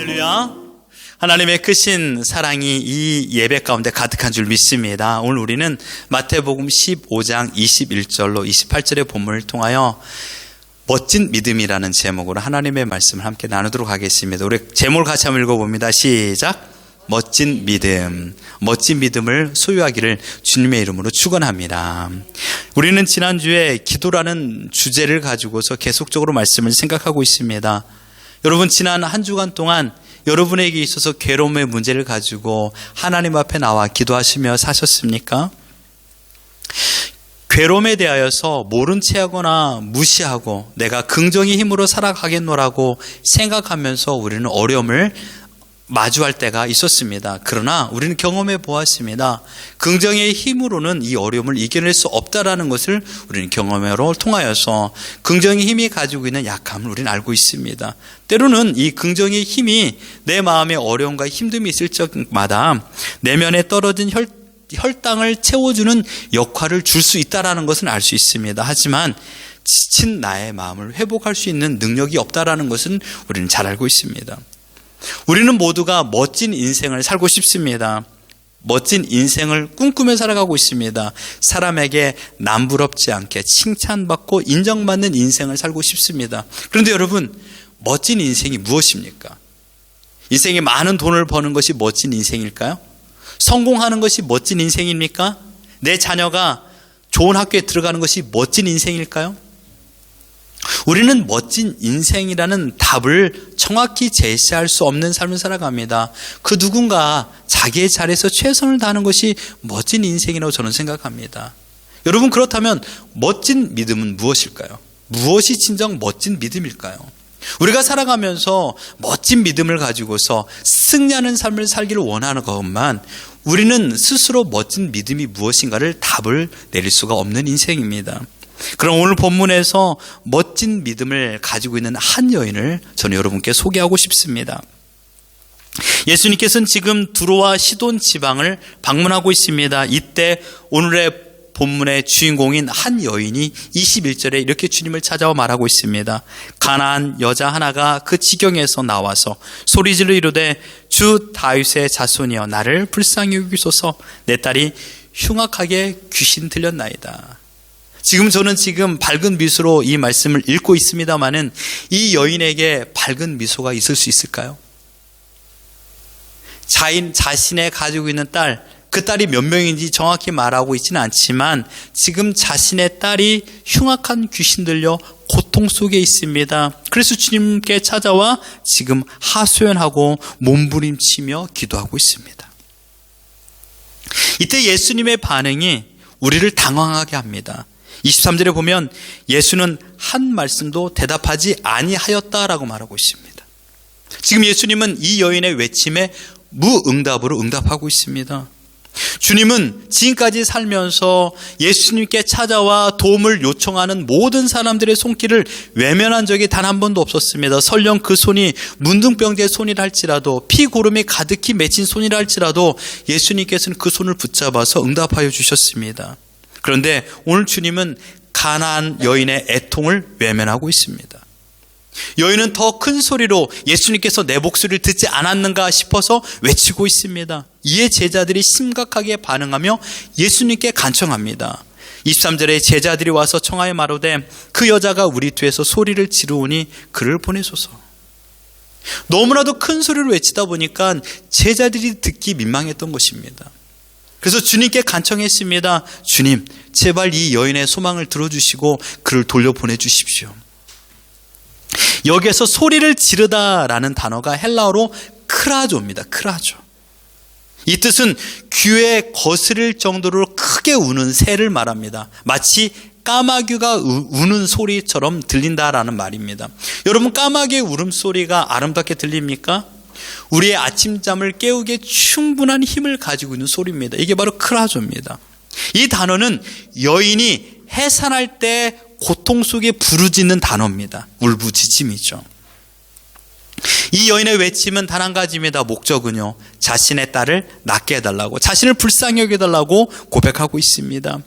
할렐루야. 하나님의 크신 사랑이 이 예배 가운데 가득한 줄 믿습니다. 오늘 우리는 마태복음 15장 21절로 28절의 본문을 통하여 멋진 믿음이라는 제목으로 하나님의 말씀을 함께 나누도록 하겠습니다. 우리 제목을 같이 한번 읽어봅니다. 시작. 멋진 믿음, 멋진 믿음을 소유하기를 주님의 이름으로 축원합니다. 우리는 지난주에 기도라는 주제를 가지고서 계속적으로 말씀을 생각하고 있습니다. 여러분, 지난 한 주간 동안 여러분에게 있어서 괴로움의 문제를 가지고 하나님 앞에 나와 기도하시며 사셨습니까? 괴로움에 대하여서 모른 채 하거나 무시하고 내가 긍정의 힘으로 살아가겠노라고 생각하면서 우리는 어려움을 마주할 때가 있었습니다. 그러나 우리는 경험해 보았습니다. 긍정의 힘으로는 이 어려움을 이겨낼 수 없다라는 것을 우리는 경험으로 통하여서 긍정의 힘이 가지고 있는 약함을 우리는 알고 있습니다. 때로는 이 긍정의 힘이 내 마음에 어려움과 힘듦이 있을 적마다 내면에 떨어진 혈당을 채워주는 역할을 줄 수 있다는 것은 알 수 있습니다. 하지만 지친 나의 마음을 회복할 수 있는 능력이 없다는 것은 우리는 잘 알고 있습니다. 우리는 모두가 멋진 인생을 살고 싶습니다. 멋진 인생을 꿈꾸며 살아가고 있습니다. 사람에게 남부럽지 않게 칭찬받고 인정받는 인생을 살고 싶습니다. 그런데 여러분, 멋진 인생이 무엇입니까? 인생에 많은 돈을 버는 것이 멋진 인생일까요? 성공하는 것이 멋진 인생입니까? 내 자녀가 좋은 학교에 들어가는 것이 멋진 인생일까요? 우리는 멋진 인생이라는 답을 정확히 제시할 수 없는 삶을 살아갑니다. 그 누군가 자기의 자리에서 최선을 다하는 것이 멋진 인생이라고 저는 생각합니다. 여러분, 그렇다면 멋진 믿음은 무엇일까요? 무엇이 진정 멋진 믿음일까요? 우리가 살아가면서 멋진 믿음을 가지고서 승리하는 삶을 살기를 원하는 것만 우리는 스스로 멋진 믿음이 무엇인가를 답을 내릴 수가 없는 인생입니다. 그럼 오늘 본문에서 멋진 믿음을 가지고 있는 한 여인을 저는 여러분께 소개하고 싶습니다. 예수님께서는 지금 두로와 시돈 지방을 방문하고 있습니다. 이때 오늘의 본문의 주인공인 한 여인이 21절에 이렇게 주님을 찾아와 말하고 있습니다. 가난한 여자 하나가 그 지경에서 나와서 소리질러 이르되 주 다윗의 자손이여 나를 불쌍히 여기소서 내 딸이 흉악하게 귀신 들렸나이다. 지금 저는 밝은 미소로 이 말씀을 읽고 있습니다마는 이 여인에게 밝은 미소가 있을 수 있을까요? 자신의 가지고 있는 딸, 그 딸이 몇 명인지 정확히 말하고 있지는 않지만 지금 자신의 딸이 흉악한 귀신 들려 고통 속에 있습니다. 그래서 주님께 찾아와 지금 하소연하고 몸부림치며 기도하고 있습니다. 이때 예수님의 반응이 우리를 당황하게 합니다. 23절에 보면 예수는 한 말씀도 대답하지 아니하였다라고 말하고 있습니다. 지금 예수님은 이 여인의 외침에 무응답으로 응답하고 있습니다. 주님은 지금까지 살면서 예수님께 찾아와 도움을 요청하는 모든 사람들의 손길을 외면한 적이 단 한 번도 없었습니다. 설령 그 손이 문둥병자의 손이라 할지라도 피고름이 가득히 맺힌 손이라 할지라도 예수님께서는 그 손을 붙잡아서 응답하여 주셨습니다. 그런데 오늘 주님은 가난한 여인의 애통을 외면하고 있습니다. 여인은 더 큰 소리로 예수님께서 내 목소리를 듣지 않았는가 싶어서 외치고 있습니다. 이에 제자들이 심각하게 반응하며 예수님께 간청합니다. 23절에 제자들이 와서 청하여 말하되 그 여자가 우리 뒤에서 소리를 지르오니 그를 보내소서. 너무나도 큰 소리로 외치다 보니까 제자들이 듣기 민망했던 것입니다. 그래서 주님께 간청했습니다. 주님, 제발 이 여인의 소망을 들어주시고 그를 돌려보내주십시오. 여기에서 소리를 지르다라는 단어가 헬라어로 크라조입니다. 크라조. 이 뜻은 귀에 거스릴 정도로 크게 우는 새를 말합니다. 마치 까마귀가 우는 소리처럼 들린다라는 말입니다. 여러분, 까마귀의 울음소리가 아름답게 들립니까? 우리의 아침잠을 깨우기에 충분한 힘을 가지고 있는 소리입니다. 이게 바로 크라조입니다. 이 단어는 여인이 해산할 때 고통 속에 부르짖는 단어입니다. 울부짖음이죠. 이 여인의 외침은 단 한 가지입니다. 목적은요, 자신의 딸을 낫게 해달라고, 자신을 불쌍히 여겨달라고 고백하고 있습니다.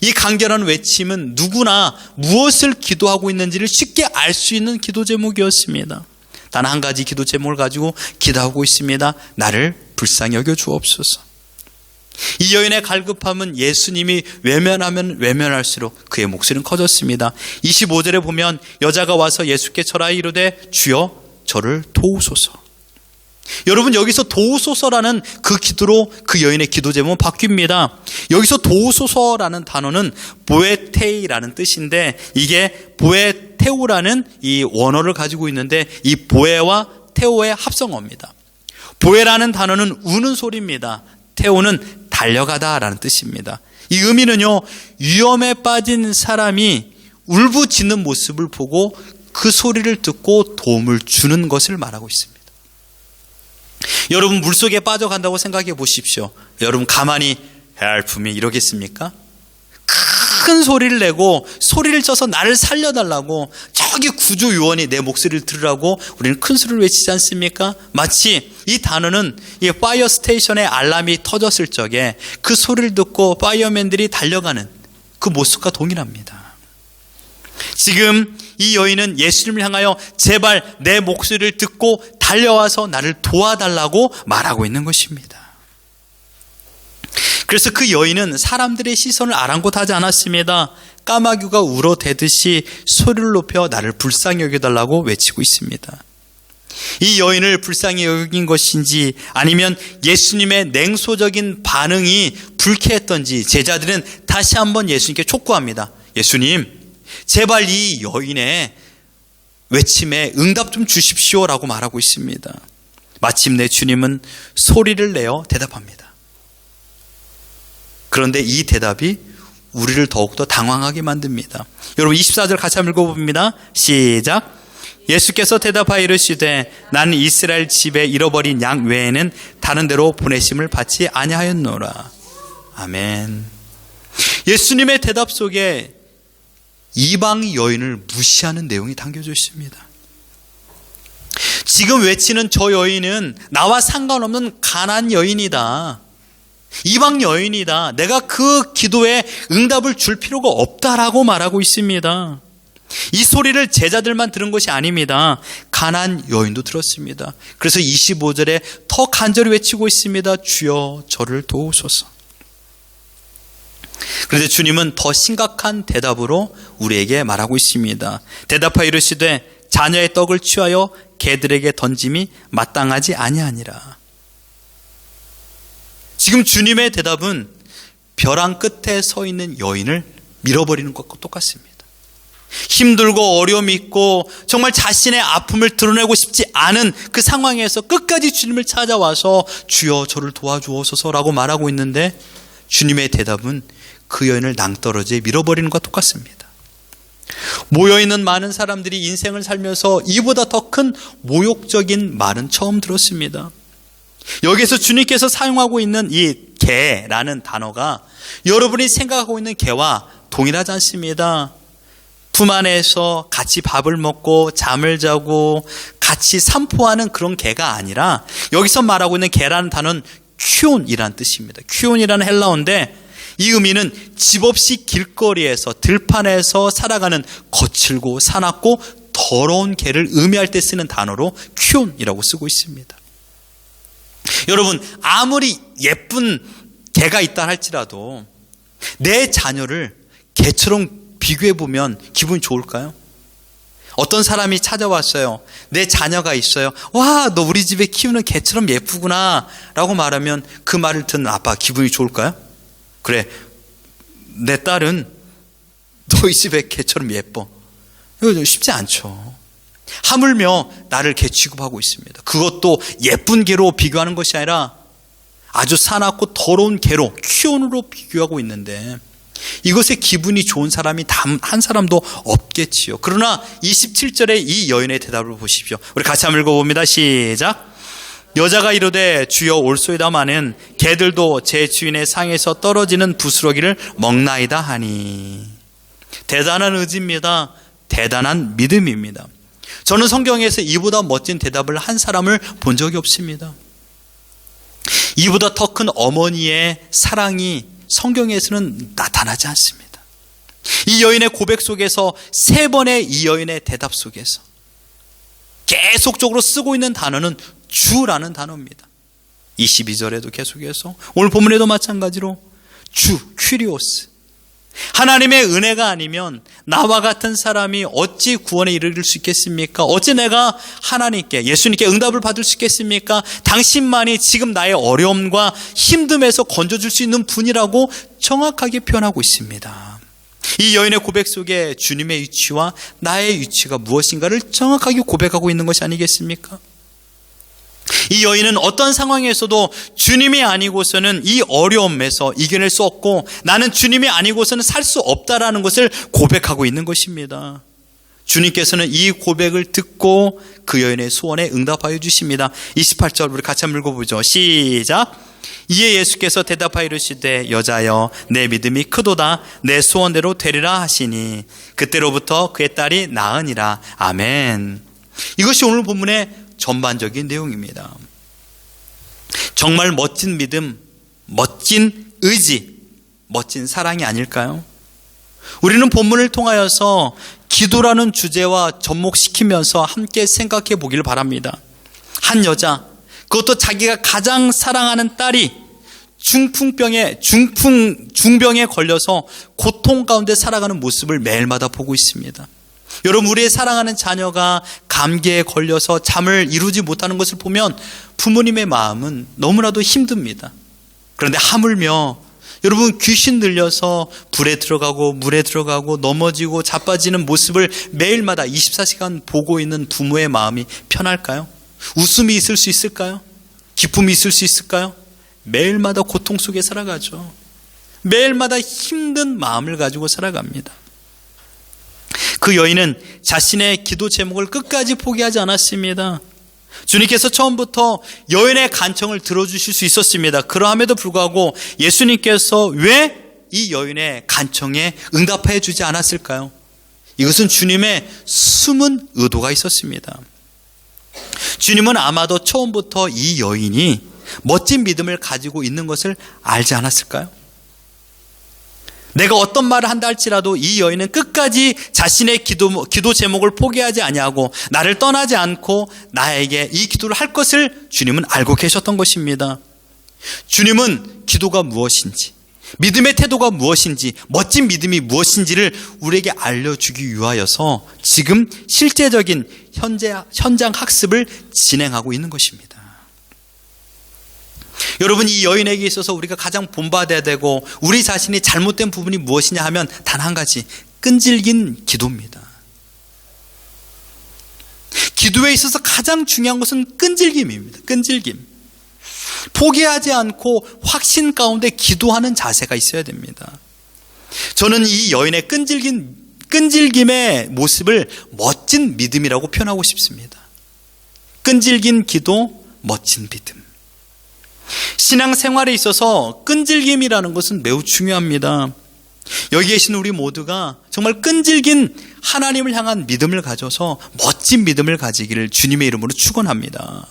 이 간결한 외침은 누구나 무엇을 기도하고 있는지를 쉽게 알 수 있는 기도 제목이었습니다. 단 한 가지 기도 제목을 가지고 기도하고 있습니다. 나를 불쌍히 여겨 주옵소서. 이 여인의 갈급함은 예수님이 외면하면 외면할수록 그의 목소리는 커졌습니다. 25절에 보면 여자가 와서 예수께 절하여 이르되 주여 저를 도우소서. 여러분, 여기서 도우소서라는 그 기도로 그 여인의 기도 제목은 바뀝니다. 여기서 도우소서라는 단어는 보에테이라는 뜻인데, 이게 보에테오라는 이 원어를 가지고 있는데, 이 보에와 테오의 합성어입니다. 보에라는 단어는 우는 소리입니다. 테오는 달려가다라는 뜻입니다. 이 의미는요, 위험에 빠진 사람이 울부짖는 모습을 보고 그 소리를 듣고 도움을 주는 것을 말하고 있습니다. 여러분, 물속에 빠져간다고 생각해 보십시오. 여러분, 가만히 help me 이러겠습니까? 큰 소리를 내고 소리를 쳐서 나를 살려달라고, 저기 구조요원이 내 목소리를 들으라고 우리는 큰 소리를 외치지 않습니까? 마치 이 단어는 이 파이어 스테이션의 알람이 터졌을 적에 그 소리를 듣고 파이어맨들이 달려가는 그 모습과 동일합니다. 지금 이 여인은 예수님을 향하여 제발 내 목소리를 듣고 달려와서 나를 도와달라고 말하고 있는 것입니다. 그래서 그 여인은 사람들의 시선을 아랑곳하지 않았습니다. 까마귀가 울어대듯이 소리를 높여 나를 불쌍히 여겨달라고 외치고 있습니다. 이 여인을 불쌍히 여긴 것인지 아니면 예수님의 냉소적인 반응이 불쾌했던지 제자들은 다시 한번 예수님께 촉구합니다. 예수님, 제발 이 여인의 외침에 응답 좀 주십시오라고 말하고 있습니다. 마침내 주님은 소리를 내어 대답합니다. 그런데 이 대답이 우리를 더욱더 당황하게 만듭니다. 여러분, 24절 같이 한번 읽어봅니다. 시작. 예수께서 대답하여 이르시되 나는 이스라엘 집에 잃어버린 양 외에는 다른 데로 보내심을 받지 아니하였노라. 아멘. 예수님의 대답 속에 이방 여인을 무시하는 내용이 담겨져 있습니다. 지금 외치는 저 여인은 나와 상관없는 가난 여인이다. 이방 여인이다. 내가 그 기도에 응답을 줄 필요가 없다라고 말하고 있습니다. 이 소리를 제자들만 들은 것이 아닙니다. 가난 여인도 들었습니다. 그래서 25절에 더 간절히 외치고 있습니다. 주여 저를 도우소서. 그런데 주님은 더 심각한 대답으로 우리에게 말하고 있습니다. 대답하여 이르시되 자녀의 떡을 취하여 개들에게 던짐이 마땅하지 아니하니라. 지금 주님의 대답은 벼랑 끝에 서 있는 여인을 밀어버리는 것과 똑같습니다. 힘들고 어려움이 있고 정말 자신의 아픔을 드러내고 싶지 않은 그 상황에서 끝까지 주님을 찾아와서 주여 저를 도와주옵소서라고 말하고 있는데, 주님의 대답은 그 여인을 낭떠러지에 밀어버리는 것과 똑같습니다. 모여있는 많은 사람들이 인생을 살면서 이보다 더 큰 모욕적인 말은 처음 들었습니다. 여기서 주님께서 사용하고 있는 이 개라는 단어가 여러분이 생각하고 있는 개와 동일하지 않습니다. 품 안에서 같이 밥을 먹고 잠을 자고 같이 산포하는 그런 개가 아니라, 여기서 말하고 있는 개라는 단어는 큐온이라는 뜻입니다. 큐온이라는 헬라어인데 이 의미는 집 없이 길거리에서 들판에서 살아가는 거칠고 사납고 더러운 개를 의미할 때 쓰는 단어로 큐온이라고 쓰고 있습니다. 여러분, 아무리 예쁜 개가 있다 할지라도 내 자녀를 개처럼 비교해 보면 기분이 좋을까요? 어떤 사람이 찾아왔어요. 내 자녀가 있어요. 와, 너 우리 집에 키우는 개처럼 예쁘구나 라고 말하면 그 말을 듣는 아빠 기분이 좋을까요? 그래, 내 딸은 너희 집에 개처럼 예뻐. 이거 쉽지 않죠. 하물며 나를 개 취급하고 있습니다. 그것도 예쁜 개로 비교하는 것이 아니라 아주 사납고 더러운 개로, 큐온으로 비교하고 있는데, 이것에 기분이 좋은 사람이 단 한 사람도 없겠지요. 그러나 27절에 이 여인의 대답을 보십시오. 우리 같이 한번 읽어봅니다. 시작. 여자가 이르되 주여 올소이다마는 개들도 제 주인의 상에서 떨어지는 부스러기를 먹나이다 하니. 대단한 의지입니다. 대단한 믿음입니다. 저는 성경에서 이보다 멋진 대답을 한 사람을 본 적이 없습니다. 이보다 더 큰 어머니의 사랑이 성경에서는 나타나지 않습니다. 이 여인의 고백 속에서 3번의 이 여인의 대답 속에서 계속적으로 쓰고 있는 단어는 주라는 단어입니다. 22절에도 계속해서, 오늘 본문에도 마찬가지로 주, 퀴리오스. 하나님의 은혜가 아니면 나와 같은 사람이 어찌 구원에 이르를 수 있겠습니까? 어찌 내가 하나님께, 예수님께 응답을 받을 수 있겠습니까? 당신만이 지금 나의 어려움과 힘듦에서 건져줄 수 있는 분이라고 정확하게 표현하고 있습니다. 이 여인의 고백 속에 주님의 위치와 나의 위치가 무엇인가를 정확하게 고백하고 있는 것이 아니겠습니까? 이 여인은 어떤 상황에서도 주님이 아니고서는 이 어려움에서 이겨낼 수 없고, 나는 주님이 아니고서는 살 수 없다라는 것을 고백하고 있는 것입니다. 주님께서는 이 고백을 듣고 그 여인의 소원에 응답하여 주십니다. 28절 우리 같이 한번 읽어보죠. 시작. 이에 예수께서 대답하여 이르시되 여자여 내 믿음이 크도다, 내 소원대로 되리라 하시니 그때로부터 그의 딸이 나으니라. 아멘. 이것이 오늘 본문의 전반적인 내용입니다. 정말 멋진 믿음, 멋진 의지, 멋진 사랑이 아닐까요? 우리는 본문을 통하여서 기도라는 주제와 접목시키면서 함께 생각해 보길 바랍니다. 한 여자, 그것도 자기가 가장 사랑하는 딸이 중병에 걸려서 고통 가운데 살아가는 모습을 매일마다 보고 있습니다. 여러분, 우리의 사랑하는 자녀가 감기에 걸려서 잠을 이루지 못하는 것을 보면 부모님의 마음은 너무나도 힘듭니다. 그런데 하물며 여러분, 귀신 들려서 불에 들어가고 물에 들어가고 넘어지고 자빠지는 모습을 매일마다 24시간 보고 있는 부모의 마음이 편할까요? 웃음이 있을 수 있을까요? 기쁨이 있을 수 있을까요? 매일마다 고통 속에 살아가죠. 매일마다 힘든 마음을 가지고 살아갑니다. 그 여인은 자신의 기도 제목을 끝까지 포기하지 않았습니다. 주님께서 처음부터 여인의 간청을 들어주실 수 있었습니다. 그러함에도 불구하고 예수님께서 왜 이 여인의 간청에 응답해 주지 않았을까요? 이것은 주님의 숨은 의도가 있었습니다. 주님은 아마도 처음부터 이 여인이 멋진 믿음을 가지고 있는 것을 알지 않았을까요? 내가 어떤 말을 한다 할지라도 이 여인은 끝까지 자신의 기도 제목을 포기하지 아니하고 나를 떠나지 않고 나에게 이 기도를 할 것을 주님은 알고 계셨던 것입니다. 주님은 기도가 무엇인지, 믿음의 태도가 무엇인지, 멋진 믿음이 무엇인지를 우리에게 알려주기 위하여서 지금 실제적인 현장 학습을 진행하고 있는 것입니다. 여러분, 이 여인에게 있어서 우리가 가장 본받아야 되고 우리 자신이 잘못된 부분이 무엇이냐 하면 단 한 가지, 끈질긴 기도입니다. 기도에 있어서 가장 중요한 것은 끈질김입니다. 끈질김. 포기하지 않고 확신 가운데 기도하는 자세가 있어야 됩니다. 저는 이 여인의 끈질김의 모습을 멋진 믿음이라고 표현하고 싶습니다. 끈질긴 기도, 멋진 믿음. 신앙생활에 있어서 끈질김이라는 것은 매우 중요합니다. 여기 계신 우리 모두가 정말 끈질긴 하나님을 향한 믿음을 가져서 멋진 믿음을 가지기를 주님의 이름으로 축원합니다.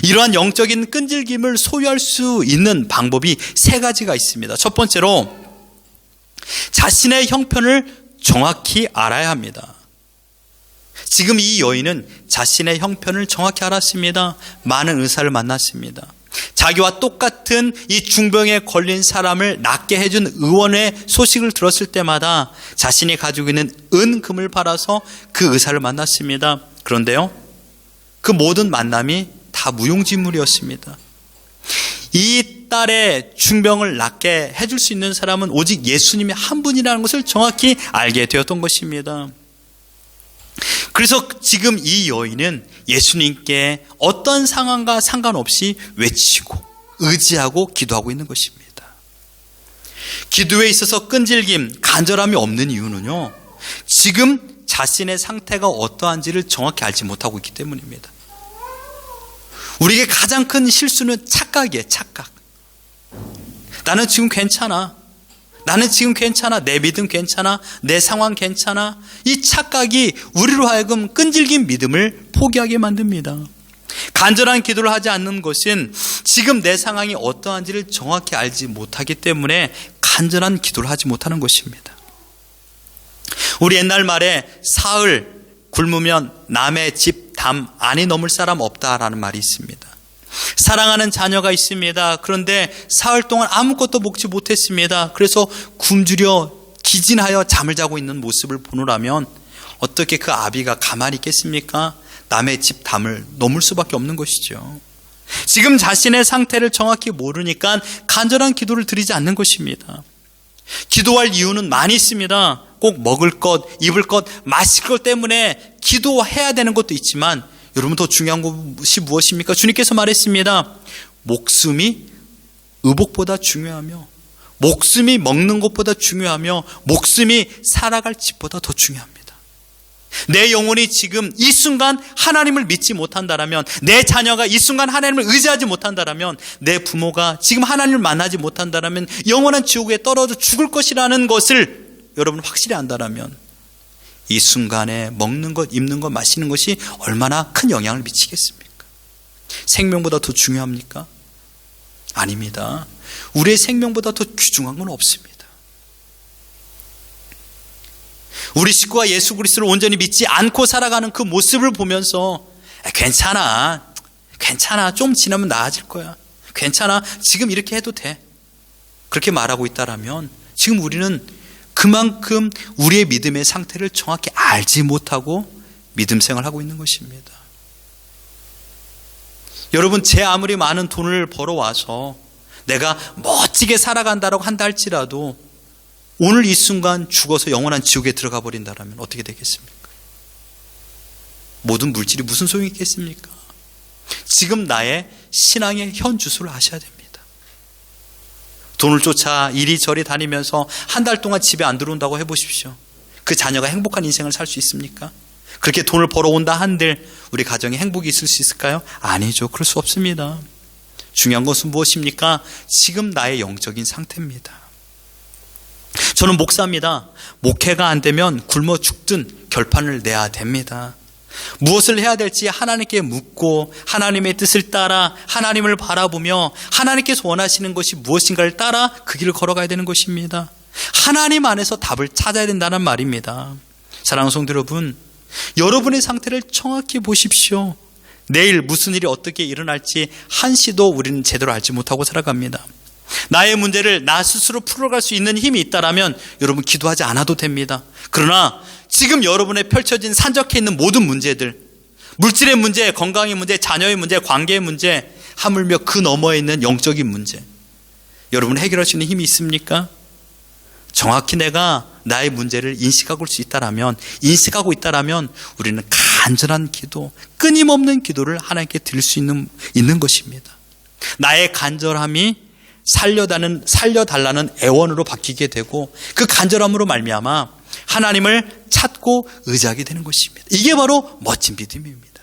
이러한 영적인 끈질김을 소유할 수 있는 방법이 세 가지가 있습니다. 첫 번째로 자신의 형편을 정확히 알아야 합니다. 지금 이 여인은 자신의 형편을 정확히 알았습니다. 많은 의사를 만났습니다. 자기와 똑같은 이 중병에 걸린 사람을 낫게 해준 의원의 소식을 들었을 때마다 자신이 가지고 있는 은금을 팔아서 그 의사를 만났습니다. 그런데요, 그 모든 만남이 다 무용지물이었습니다. 이 딸의 중병을 낫게 해줄 수 있는 사람은 오직 예수님이 한 분이라는 것을 정확히 알게 되었던 것입니다. 그래서 지금 이 여인은 예수님께 어떤 상황과 상관없이 외치고 의지하고 기도하고 있는 것입니다. 기도에 있어서 끈질김, 간절함이 없는 이유는요, 지금 자신의 상태가 어떠한지를 정확히 알지 못하고 있기 때문입니다. 우리에게 가장 큰 실수는 착각이에요. 착각. 나는 지금 괜찮아. 나는 지금 괜찮아. 내 믿음 괜찮아. 내 상황 괜찮아. 이 착각이 우리로 하여금 끈질긴 믿음을 포기하게 만듭니다. 간절한 기도를 하지 않는 것은 지금 내 상황이 어떠한지를 정확히 알지 못하기 때문에 간절한 기도를 하지 못하는 것입니다. 우리 옛날 말에 사흘 굶으면 남의 집 담 안이 넘을 사람 없다라는 말이 있습니다. 사랑하는 자녀가 있습니다. 그런데 사흘 동안 아무것도 먹지 못했습니다. 그래서 굶주려 기진하여 잠을 자고 있는 모습을 보느라면 어떻게 그 아비가 가만히 있겠습니까? 남의 집 담을 넘을 수밖에 없는 것이죠. 지금 자신의 상태를 정확히 모르니까 간절한 기도를 드리지 않는 것입니다. 기도할 이유는 많이 있습니다. 꼭 먹을 것, 입을 것, 마실 것 때문에 기도해야 되는 것도 있지만 여러분 더 중요한 것이 무엇입니까? 주님께서 말했습니다. 목숨이 의복보다 중요하며 목숨이 먹는 것보다 중요하며 목숨이 살아갈 집보다 더 중요합니다. 내 영혼이 지금 이 순간 하나님을 믿지 못한다라면, 내 자녀가 이 순간 하나님을 의지하지 못한다라면, 내 부모가 지금 하나님을 만나지 못한다라면 영원한 지옥에 떨어져 죽을 것이라는 것을 여러분 확실히 안다라면 이 순간에 먹는 것, 입는 것, 마시는 것이 얼마나 큰 영향을 미치겠습니까? 생명보다 더 중요합니까? 아닙니다. 우리의 생명보다 더 귀중한 건 없습니다. 우리 식구가 예수 그리스도를 온전히 믿지 않고 살아가는 그 모습을 보면서 괜찮아, 좀 지나면 나아질 거야, 괜찮아, 지금 이렇게 해도 돼, 그렇게 말하고 있다라면 지금 우리는 그만큼 우리의 믿음의 상태를 정확히 알지 못하고 믿음 생활하고 있는 것입니다. 여러분, 제 아무리 많은 돈을 벌어와서 내가 멋지게 살아간다라고 한다 할지라도 오늘 이 순간 죽어서 영원한 지옥에 들어가 버린다면 어떻게 되겠습니까? 모든 물질이 무슨 소용이 있겠습니까? 지금 나의 신앙의 현 주소를 아셔야 됩니다. 돈을 쫓아 이리저리 다니면서 한 달 동안 집에 안 들어온다고 해보십시오. 그 자녀가 행복한 인생을 살 수 있습니까? 그렇게 돈을 벌어온다 한들 우리 가정에 행복이 있을 수 있을까요? 아니죠. 그럴 수 없습니다. 중요한 것은 무엇입니까? 지금 나의 영적인 상태입니다. 저는 목사입니다. 목회가 안 되면 굶어 죽든 결판을 내야 됩니다. 무엇을 해야 될지 하나님께 묻고 하나님의 뜻을 따라 하나님을 바라보며 하나님께서 원하시는 것이 무엇인가를 따라 그 길을 걸어가야 되는 것입니다. 하나님 안에서 답을 찾아야 된다는 말입니다. 사랑하는 성도 여러분, 여러분의 상태를 정확히 보십시오. 내일 무슨 일이 어떻게 일어날지 한시도 우리는 제대로 알지 못하고 살아갑니다. 나의 문제를 나 스스로 풀어갈 수 있는 힘이 있다라면 여러분 기도하지 않아도 됩니다. 그러나 지금 여러분의 펼쳐진 산적해 있는 모든 문제들, 물질의 문제, 건강의 문제, 자녀의 문제, 관계의 문제, 하물며 그 너머에 있는 영적인 문제, 여러분 해결할 수 있는 힘이 있습니까? 정확히 내가 나의 문제를 인식하고 있다라면 우리는 간절한 기도, 끊임없는 기도를 하나님께 드릴 수 있는 것입니다. 나의 간절함이 살려달라는 애원으로 바뀌게 되고 그 간절함으로 말미암아 하나님을 찾고 의지하게 되는 것입니다. 이게 바로 멋진 믿음입니다.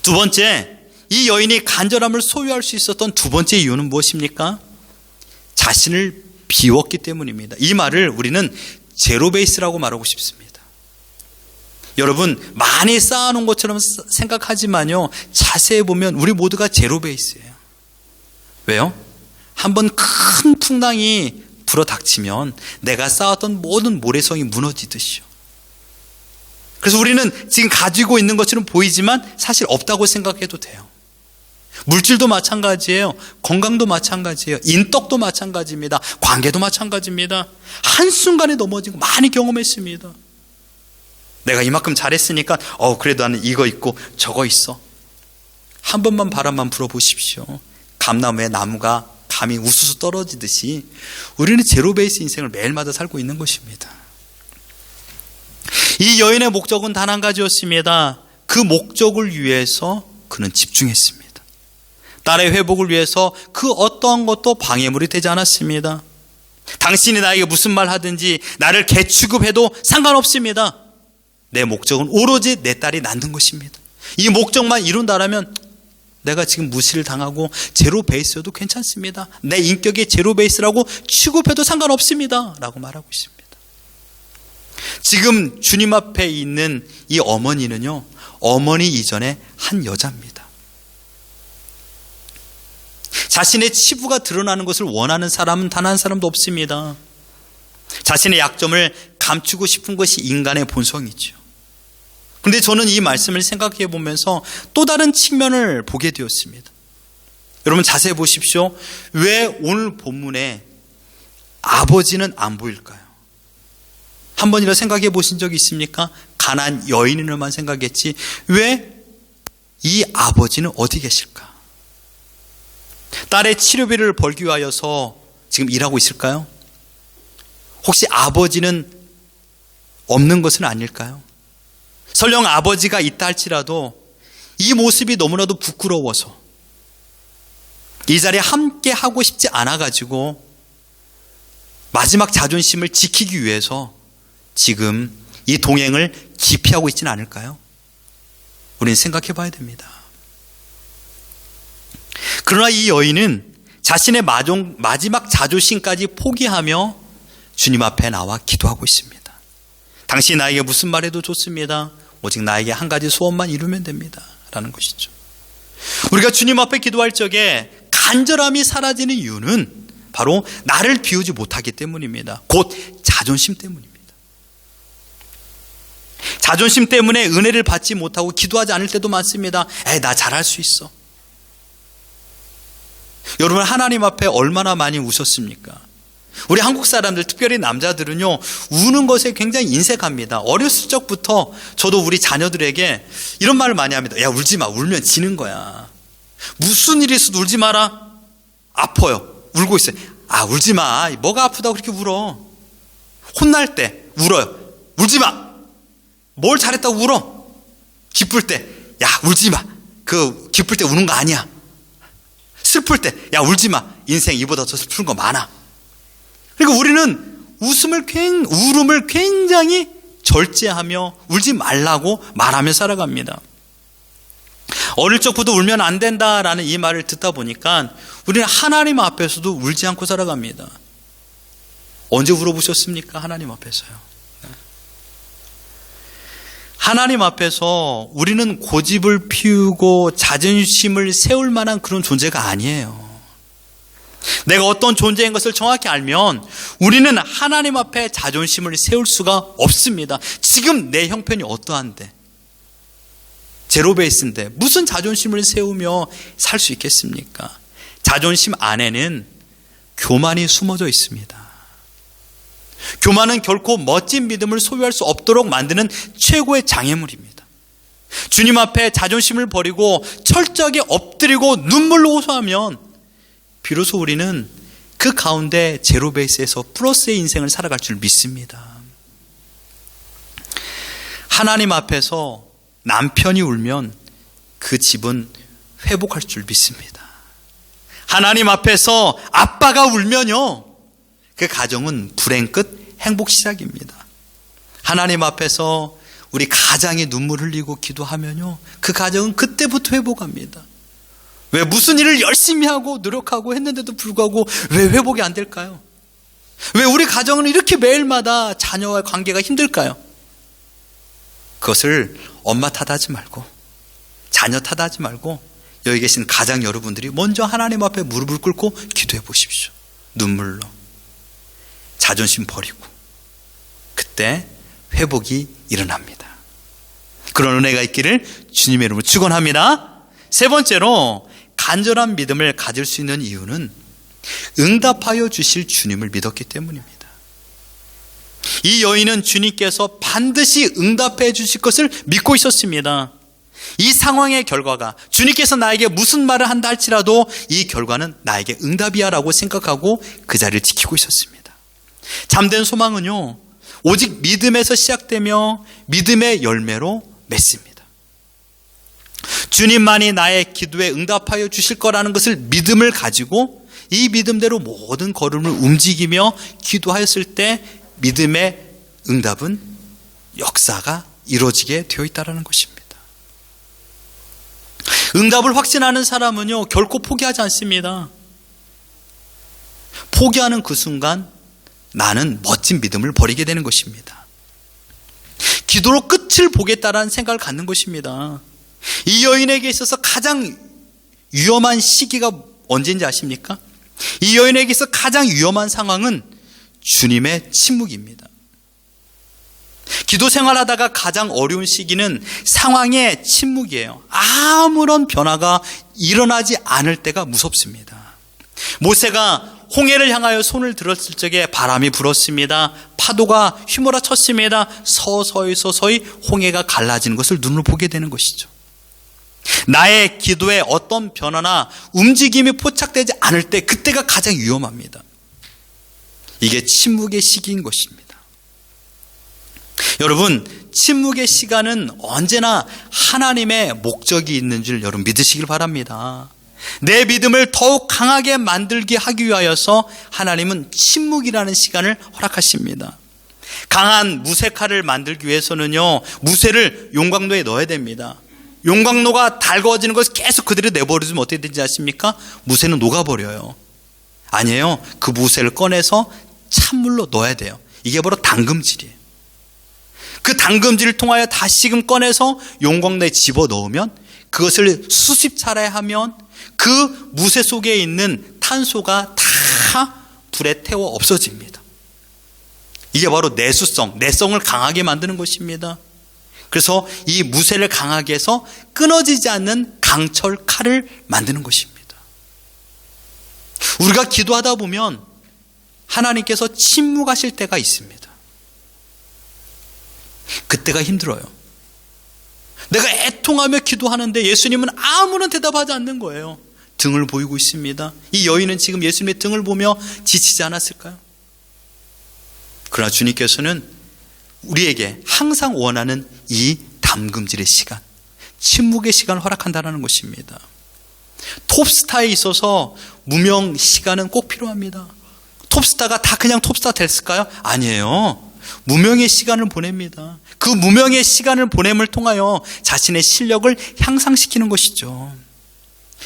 두 번째, 이 여인이 간절함을 소유할 수 있었던 두 번째 이유는 무엇입니까? 자신을 비웠기 때문입니다. 이 말을 우리는 제로 베이스라고 말하고 싶습니다. 여러분, 많이 쌓아놓은 것처럼 생각하지만요, 자세히 보면 우리 모두가 제로 베이스예요. 왜요? 한번 큰 풍랑이 불어닥치면 내가 쌓았던 모든 모래성이 무너지듯이요. 그래서 우리는 지금 가지고 있는 것처럼 보이지만 사실 없다고 생각해도 돼요. 물질도 마찬가지예요. 건강도 마찬가지예요. 인덕도 마찬가지입니다. 관계도 마찬가지입니다. 한순간에 넘어진 거 많이 경험했습니다. 내가 이만큼 잘했으니까 그래도 나는 이거 있고 저거 있어. 한 번만 바람만 불어보십시오. 감나무에 나무가 감이 우수수 떨어지듯이 우리는 제로 베이스 인생을 매일마다 살고 있는 것입니다. 이 여인의 목적은 단 한 가지였습니다. 그 목적을 위해서 그는 집중했습니다. 딸의 회복을 위해서 그 어떠한 것도 방해물이 되지 않았습니다. 당신이 나에게 무슨 말 하든지 나를 개취급해도 상관없습니다. 내 목적은 오로지 내 딸이 낫는 것입니다. 이 목적만 이룬다라면 내가 지금 무시를 당하고 제로 베이스여도 괜찮습니다. 내 인격이 제로 베이스라고 취급해도 상관없습니다 라고 말하고 있습니다. 지금 주님 앞에 있는 이 어머니는요, 어머니 이전에 한 여자입니다. 자신의 치부가 드러나는 것을 원하는 사람은 단 한 사람도 없습니다. 자신의 약점을 감추고 싶은 것이 인간의 본성이죠. 그런데 저는 이 말씀을 생각해 보면서 또 다른 측면을 보게 되었습니다. 여러분 자세히 보십시오. 왜 오늘 본문에 아버지는 안 보일까요? 한 번이라 생각해 보신 적이 있습니까? 가난한 여인으로만 생각했지 왜 이 아버지는 어디 계실까? 딸의 치료비를 벌기 위하여서 지금 일하고 있을까요? 혹시 아버지는 없는 것은 아닐까요? 설령 아버지가 있다 할지라도 이 모습이 너무나도 부끄러워서 이 자리에 함께 하고 싶지 않아가지고 마지막 자존심을 지키기 위해서 지금 이 동행을 기피하고 있지는 않을까요? 우리는 생각해 봐야 됩니다. 그러나 이 여인은 자신의 마지막 자존심까지 포기하며 주님 앞에 나와 기도하고 있습니다. 당신이 나에게 무슨 말해도 좋습니다. 오직 나에게 한 가지 소원만 이루면 됩니다. 라는 것이죠. 우리가 주님 앞에 기도할 적에 간절함이 사라지는 이유는 바로 나를 비우지 못하기 때문입니다. 곧 자존심 때문입니다. 자존심 때문에 은혜를 받지 못하고 기도하지 않을 때도 많습니다. 나 잘할 수 있어. 여러분 하나님 앞에 얼마나 많이 우셨습니까? 우리 한국 사람들, 특별히 남자들은요, 우는 것에 굉장히 인색합니다. 어렸을 적부터 저도 우리 자녀들에게 이런 말을 많이 합니다. 야, 울지 마. 울면 지는 거야. 무슨 일이 있어도 울지 마라. 아파요. 울고 있어요. 울지 마. 뭐가 아프다고 그렇게 울어. 혼날 때 울어요. 울지 마. 뭘 잘했다고 울어. 기쁠 때, 야, 울지 마. 기쁠 때 우는 거 아니야. 슬플 때, 야, 울지 마. 인생 이보다 더 슬픈 거 많아. 그러니까 우리는 울음을 굉장히 절제하며 울지 말라고 말하며 살아갑니다. 어릴 적부터 울면 안 된다라는 이 말을 듣다 보니까 우리는 하나님 앞에서도 울지 않고 살아갑니다. 언제 울어보셨습니까? 하나님 앞에서요. 하나님 앞에서 우리는 고집을 피우고 자존심을 세울 만한 그런 존재가 아니에요. 내가 어떤 존재인 것을 정확히 알면 우리는 하나님 앞에 자존심을 세울 수가 없습니다. 지금 내 형편이 어떠한데, 제로베이스인데 무슨 자존심을 세우며 살 수 있겠습니까? 자존심 안에는 교만이 숨어져 있습니다. 교만은 결코 멋진 믿음을 소유할 수 없도록 만드는 최고의 장애물입니다. 주님 앞에 자존심을 버리고 철저하게 엎드리고 눈물로 호소하면 비로소 우리는 그 가운데 제로베이스에서 플러스의 인생을 살아갈 줄 믿습니다. 하나님 앞에서 남편이 울면 그 집은 회복할 줄 믿습니다. 하나님 앞에서 아빠가 울면요, 그 가정은 불행 끝 행복 시작입니다. 하나님 앞에서 우리 가장이 눈물 흘리고 기도하면요, 그 가정은 그때부터 회복합니다. 왜 무슨 일을 열심히 하고 노력하고 했는데도 불구하고 왜 회복이 안 될까요? 왜 우리 가정은 이렇게 매일마다 자녀와의 관계가 힘들까요? 그것을 엄마 탓하지 말고 자녀 탓하지 말고 여기 계신 가장 여러분들이 먼저 하나님 앞에 무릎을 꿇고 기도해 보십시오. 눈물로 자존심 버리고 그때 회복이 일어납니다. 그런 은혜가 있기를 주님의 이름으로 축원합니다. 세 번째로 간절한 믿음을 가질 수 있는 이유는 응답하여 주실 주님을 믿었기 때문입니다. 이 여인은 주님께서 반드시 응답해 주실 것을 믿고 있었습니다. 이 상황의 결과가 주님께서 나에게 무슨 말을 한다 할지라도 이 결과는 나에게 응답이야 라고 생각하고 그 자리를 지키고 있었습니다. 잠든 소망은요, 오직 믿음에서 시작되며 믿음의 열매로 맺습니다. 주님만이 나의 기도에 응답하여 주실 거라는 것을 믿음을 가지고 이 믿음대로 모든 걸음을 움직이며 기도하였을 때 믿음의 응답은 역사가 이루어지게 되어 있다는 것입니다. 응답을 확신하는 사람은요, 결코 포기하지 않습니다. 포기하는 그 순간 나는 멋진 믿음을 버리게 되는 것입니다. 기도로 끝을 보겠다라는 생각을 갖는 것입니다. 이 여인에게 있어서 가장 위험한 시기가 언제인지 아십니까? 이 여인에게 있어서 가장 위험한 상황은 주님의 침묵입니다. 기도 생활하다가 가장 어려운 시기는 상황의 침묵이에요. 아무런 변화가 일어나지 않을 때가 무섭습니다. 모세가 홍해를 향하여 손을 들었을 적에 바람이 불었습니다. 파도가 휘몰아쳤습니다. 서서히 홍해가 갈라지는 것을 눈으로 보게 되는 것이죠. 나의 기도에 어떤 변화나 움직임이 포착되지 않을 때, 그때가 가장 위험합니다. 이게 침묵의 시기인 것입니다. 여러분, 침묵의 시간은 언제나 하나님의 목적이 있는 줄 여러분 믿으시길 바랍니다. 내 믿음을 더욱 강하게 만들게 하기 위하여서 하나님은 침묵이라는 시간을 허락하십니다. 강한 무쇠칼을 만들기 위해서는요, 무쇠를 용광로에 넣어야 됩니다. 용광로가 달궈지는 것을 계속 그대로 내버려두면 어떻게 되는지 아십니까? 무쇠는 녹아버려요. 아니에요. 그 무쇠를 꺼내서 찬물로 넣어야 돼요. 이게 바로 담금질이에요. 그 담금질을 통하여 다시금 꺼내서 용광로에 집어넣으면, 그것을 수십 차례 하면 그 무쇠 속에 있는 탄소가 다 불에 태워 없어집니다. 이게 바로 내성을 강하게 만드는 것입니다. 그래서 이 무쇠를 강하게 해서 끊어지지 않는 강철 칼을 만드는 것입니다. 우리가 기도하다 보면 하나님께서 침묵하실 때가 있습니다. 그때가 힘들어요. 내가 애통하며 기도하는데 예수님은 아무런 대답하지 않는 거예요. 등을 보이고 있습니다. 이 여인은 지금 예수님의 등을 보며 지치지 않았을까요? 그러나 주님께서는 우리에게 항상 원하는 이 담금질의 시간, 침묵의 시간을 허락한다는 것입니다. 톱스타에 있어서 무명 시간은 꼭 필요합니다. 톱스타가 다 그냥 톱스타 됐을까요? 아니에요. 무명의 시간을 보냅니다. 그 무명의 시간을 보냄을 통하여 자신의 실력을 향상시키는 것이죠.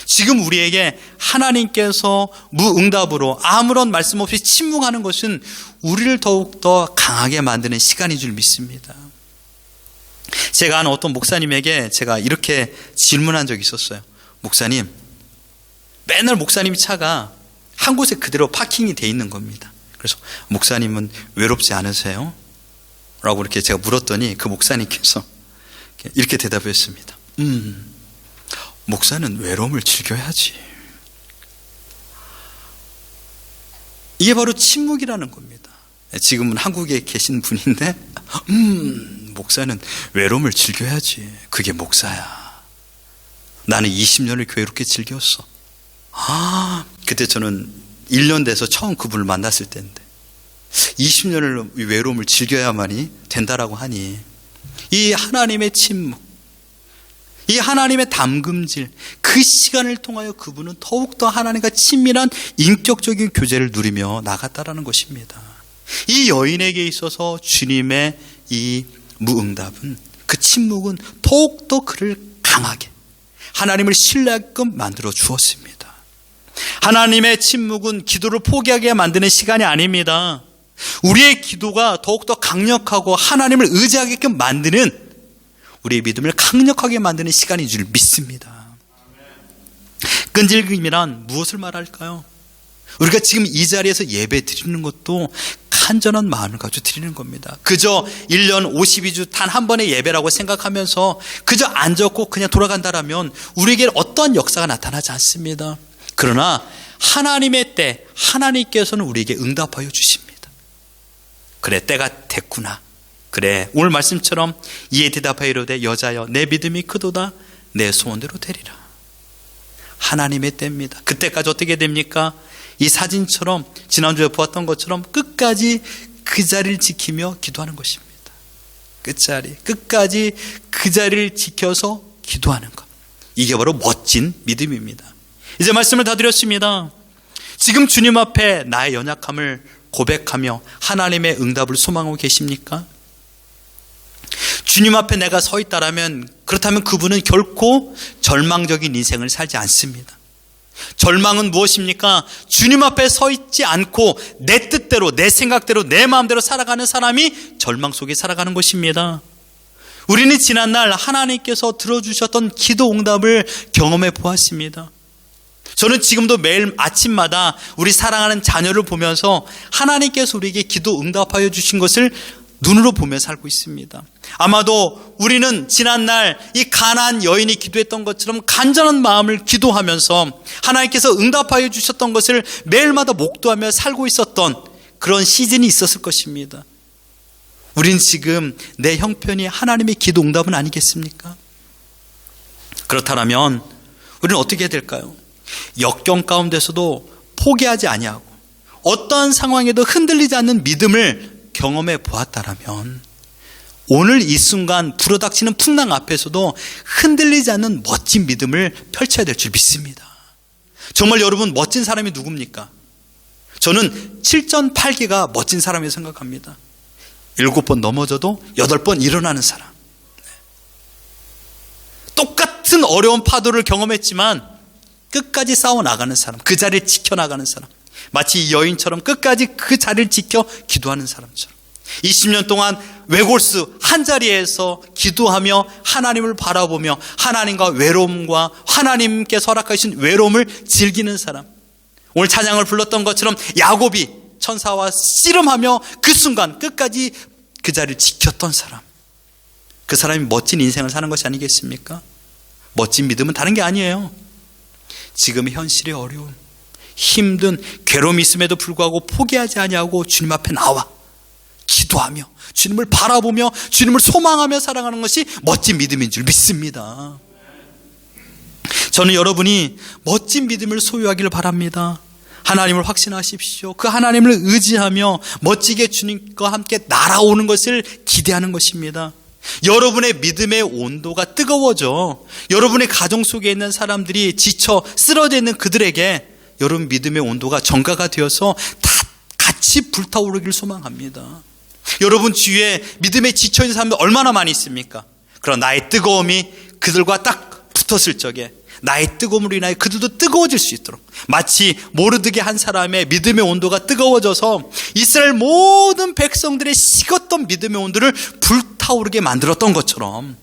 지금 우리에게 하나님께서 무응답으로 아무런 말씀 없이 침묵하는 것은 우리를 더욱더 강하게 만드는 시간인 줄 믿습니다. 제가 아는 어떤 목사님에게 제가 이렇게 질문한 적이 있었어요. 목사님, 맨날 목사님 차가 한 곳에 그대로 파킹이 돼 있는 겁니다. 그래서 목사님은 외롭지 않으세요? 라고 이렇게 제가 물었더니 그 목사님께서 이렇게 대답했습니다. 목사는 외로움을 즐겨야지. 이게 바로 침묵이라는 겁니다. 지금은 한국에 계신 분인데 목사는 외로움을 즐겨야지. 그게 목사야. 나는 20년을 교회롭게 즐겼어. 그때 저는 1년 돼서 처음 그분을 만났을 때인데 20년을 외로움을 즐겨야만이 된다라고 하니, 이 하나님의 침묵, 이 하나님의 담금질, 그 시간을 통하여 그분은 더욱더 하나님과 친밀한 인격적인 교제를 누리며 나갔다라는 것입니다. 이 여인에게 있어서 주님의 이 무응답은, 그 침묵은 더욱더 그를 강하게 하나님을 신뢰하게끔 만들어 주었습니다. 하나님의 침묵은 기도를 포기하게 만드는 시간이 아닙니다. 우리의 기도가 더욱더 강력하고 하나님을 의지하게끔 만드는, 우리의 믿음을 강력하게 만드는 시간인 줄 믿습니다. 끈질김이란 무엇을 말할까요? 우리가 지금 이 자리에서 예배 드리는 것도 간절한 마음을 가지고 드리는 겁니다. 그저 1년 52주 단 한 번의 예배라고 생각하면서 그저 앉았고 그냥 돌아간다라면 우리에게 어떠한 역사가 나타나지 않습니다. 그러나 하나님의 때, 하나님께서는 우리에게 응답하여 주십니다. 그래, 때가 됐구나. 그래, 오늘 말씀처럼 이에 대답하여 이르되 여자여 내 믿음이 크도다, 내 소원대로 되리라. 하나님의 때입니다. 그때까지 어떻게 됩니까? 이 사진처럼, 지난주에 보았던 것처럼 끝까지 그 자리를 지키며 기도하는 것입니다. 끝까지 그 자리를 지켜서 기도하는 것, 이게 바로 멋진 믿음입니다. 이제 말씀을 다 드렸습니다. 지금 주님 앞에 나의 연약함을 고백하며 하나님의 응답을 소망하고 계십니까? 주님 앞에 내가 서 있다라면, 그렇다면 그분은 결코 절망적인 인생을 살지 않습니다. 절망은 무엇입니까? 주님 앞에 서 있지 않고 내 뜻대로, 내 생각대로, 내 마음대로 살아가는 사람이 절망 속에 살아가는 것입니다. 우리는 지난날 하나님께서 들어주셨던 기도 응답을 경험해 보았습니다. 저는 지금도 매일 아침마다 우리 사랑하는 자녀를 보면서 하나님께서 우리에게 기도 응답하여 주신 것을 눈으로 보며 살고 있습니다. 아마도 우리는 지난날 이 가나안 여인이 기도했던 것처럼 간절한 마음을 기도하면서 하나님께서 응답하여 주셨던 것을 매일마다 목도하며 살고 있었던 그런 시즌이 있었을 것입니다. 우린 지금 내 형편이 하나님의 기도 응답은 아니겠습니까? 그렇다면 우리는 어떻게 해야 될까요? 역경 가운데서도 포기하지 아니하고 어떠한 상황에도 흔들리지 않는 믿음을 경험해 보았다라면 오늘 이 순간 불어닥치는 풍랑 앞에서도 흔들리지 않는 멋진 믿음을 펼쳐야 될 줄 믿습니다. 정말 여러분, 멋진 사람이 누굽니까? 저는 7전 8기가 멋진 사람이라고 생각합니다. 7번 넘어져도 8번 일어나는 사람. 똑같은 어려운 파도를 경험했지만 끝까지 싸워나가는 사람, 그 자리를 지켜나가는 사람, 마치 이 여인처럼 끝까지 그 자리를 지켜 기도하는 사람처럼 20년 동안 웨골스 한 자리에서 기도하며 하나님을 바라보며 하나님과 외로움과 하나님께서 허락하신 외로움을 즐기는 사람, 오늘 찬양을 불렀던 것처럼 야곱이 천사와 씨름하며 그 순간 끝까지 그 자리를 지켰던 사람, 그 사람이 멋진 인생을 사는 것이 아니겠습니까? 멋진 믿음은 다른 게 아니에요. 지금의 현실의 어려움, 힘든 괴로움이 있음에도 불구하고 포기하지 아니하고 주님 앞에 나와 기도하며 주님을 바라보며 주님을 소망하며 살아가는 것이 멋진 믿음인 줄 믿습니다. 저는 여러분이 멋진 믿음을 소유하기를 바랍니다. 하나님을 확신하십시오. 그 하나님을 의지하며 멋지게 주님과 함께 날아오는 것을 기대하는 것입니다. 여러분의 믿음의 온도가 뜨거워져 여러분의 가정 속에 있는 사람들이 지쳐 쓰러져 있는 그들에게 여러분 믿음의 온도가 정가가 되어서 다 같이 불타오르길 소망합니다. 여러분 주위에 믿음에 지쳐있는 사람들 얼마나 많이 있습니까? 그러나 나의 뜨거움이 그들과 딱 붙었을 적에 나의 뜨거움으로 인하여 그들도 뜨거워질 수 있도록, 마치 모르드게 한 사람의 믿음의 온도가 뜨거워져서 이스라엘 모든 백성들의 식었던 믿음의 온도를 불타오르게 만들었던 것처럼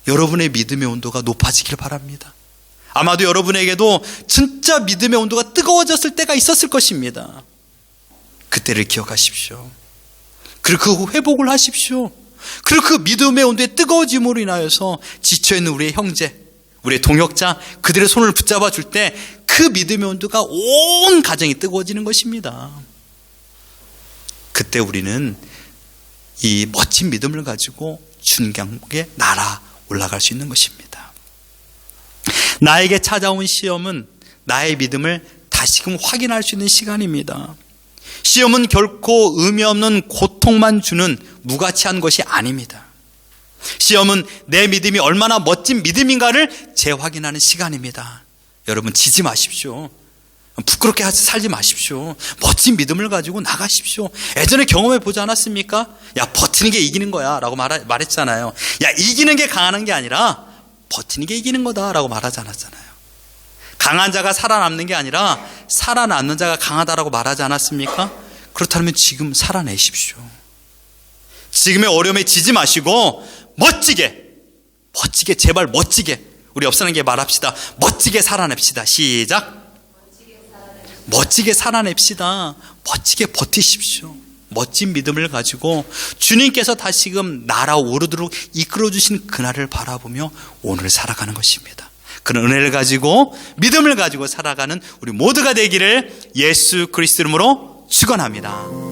여러분의 믿음의 온도가 높아지길 바랍니다. 아마도 여러분에게도 진짜 믿음의 온도가 뜨거워졌을 때가 있었을 것입니다. 그때를 기억하십시오. 그리고 그 회복을 하십시오. 그리고 그 믿음의 온도의 뜨거워짐으로 인하여서 지쳐있는 우리의 형제, 우리의 동역자, 그들의 손을 붙잡아 줄 때 그 믿음의 온도가 온 가정이 뜨거워지는 것입니다. 그때 우리는 이 멋진 믿음을 가지고 주님께 날아 올라갈 수 있는 것입니다. 나에게 찾아온 시험은 나의 믿음을 다시금 확인할 수 있는 시간입니다. 시험은 결코 의미 없는 고통만 주는 무가치한 것이 아닙니다. 시험은 내 믿음이 얼마나 멋진 믿음인가를 재확인하는 시간입니다. 여러분 지지 마십시오. 부끄럽게 살지 마십시오. 멋진 믿음을 가지고 나가십시오. 예전에 경험해 보지 않았습니까? 야, 버티는 게 이기는 거야 라고 말했잖아요. 야, 이기는 게 강한 게 아니라 버티는 게 이기는 거다 라고 말하지 않았잖아요. 강한 자가 살아남는 게 아니라 살아남는 자가 강하다라고 말하지 않았습니까? 그렇다면 지금 살아내십시오. 지금의 어려움에 지지 마시고 멋지게 제발 멋지게 우리 옆 사람에게 말합시다. 멋지게 살아냅시다. 시작. 멋지게 살아냅시다. 멋지게 버티십시오. 멋진 믿음을 가지고 주님께서 다시금 날아오르도록 이끌어주신 그날을 바라보며 오늘 살아가는 것입니다. 그런 은혜를 가지고 믿음을 가지고 살아가는 우리 모두가 되기를 예수 그리스도 이름으로 축원합니다.